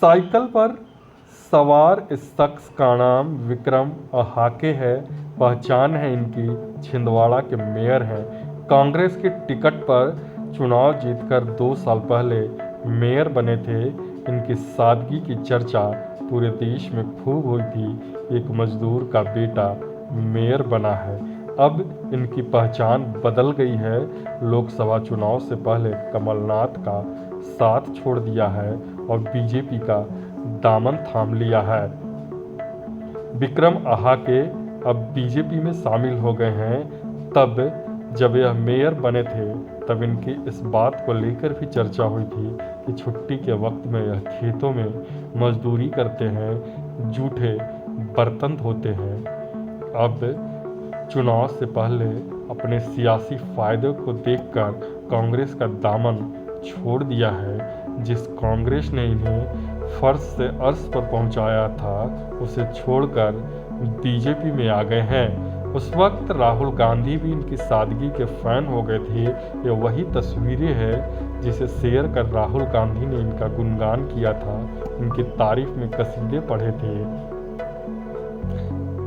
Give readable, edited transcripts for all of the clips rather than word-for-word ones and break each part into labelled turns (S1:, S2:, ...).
S1: Cycle पर सवार इस शख्स का नाम विक्रम अहाके है। पहचान है इनकी छिंदवाड़ा के मेयर हैं। कांग्रेस की टिकट पर चुनाव जीतकर 2 साल पहले मेयर बने थे। इनकी सादगी की चर्चा पूरे देश में खूब हुई थी। एक मजदूर का बेटा मेयर बना है। अब इनकी पहचान बदल गई है। लोकसभा चुनाव से पहले कमलनाथ का साथ छोड़ दिया है और बीजेपी का दामन थाम लिया है। विक्रम अहाके अब बीजेपी में शामिल हो गए हैं। तब जब यह मेयर बने थे तब इनकी इस बात को लेकर भी चर्चा हुई थी कि छुट्टी के वक्त में यह खेतों में मजदूरी करते हैं, जूठे बर्तन धोते हैं। अब चुनाव से पहले अपने सियासी फायदे को देखकर कांग्रेस का दामन छोड़ दिया है। जिस कांग्रेस ने इन्हें फर्श से अर्श पर पहुंचाया था उसे छोड़कर बीजेपी में आ गए हैं। उस वक्त राहुल गांधी भी इनकी सादगी के फैन हो गए थे। ये वही तस्वीरें हैं जिसे शेयर कर राहुल गांधी ने इनका गुणगान किया था, इनकी तारीफ में कसीदे पढ़े थे,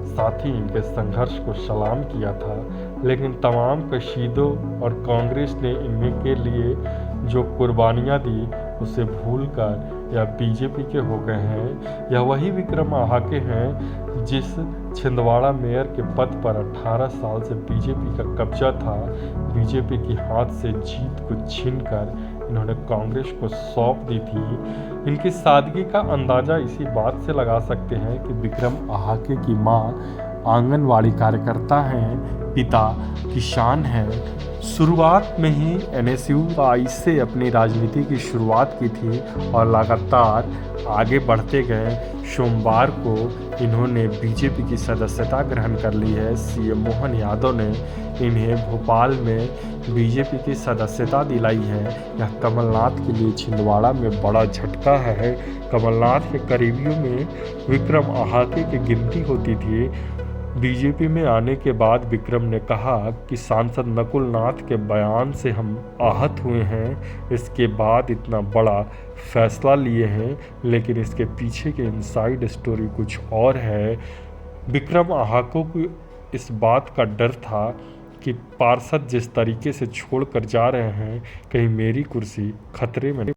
S1: साथ ही इनके संघर्ष को सलाम किया था। लेकिन तमाम कसीदों और कांग्रेस ने इनके लिए जो कुर्बानियां दी उसे भूलकर यह बीजेपी के हो गए हैं। यह वही विक्रम अहाके हैं जिस छिंदवाड़ा मेयर के पद पर 18 साल से बीजेपी का कब्जा था। बीजेपी की हाथ से जीत को छीनकर इन्होंने कांग्रेस को सौंप दी थी। इनकी सादगी का अंदाज़ा इसी बात से लगा सकते हैं कि विक्रम अहाके की मां आंगनवाड़ी कार्यकर्ता हैं, पिता किसान हैं। शुरुआत में ही NSUI से अपनी राजनीति की शुरुआत की थी और लगातार आगे बढ़ते गए। सोमवार को इन्होंने बीजेपी की सदस्यता ग्रहण कर ली है। CM मोहन यादव ने इन्हें भोपाल में बीजेपी की सदस्यता दिलाई है। यह कमलनाथ के लिए छिंदवाड़ा में बड़ा झटका है। कमलनाथ के करीबियों में विक्रम अहाके की गिनती होती थी। बीजेपी में आने के बाद विक्रम ने कहा कि सांसद नकुल नाथ के बयान से हम आहत हुए हैं। इसके बाद इतना बड़ा फैसला लिए हैं, लेकिन इसके पीछे के इनसाइड स्टोरी कुछ और है। विक्रम अहाके को इस बात का डर था कि पार्षद जिस तरीके से छोड़कर जा रहे हैं, कहीं मेरी कुर्सी खतरे में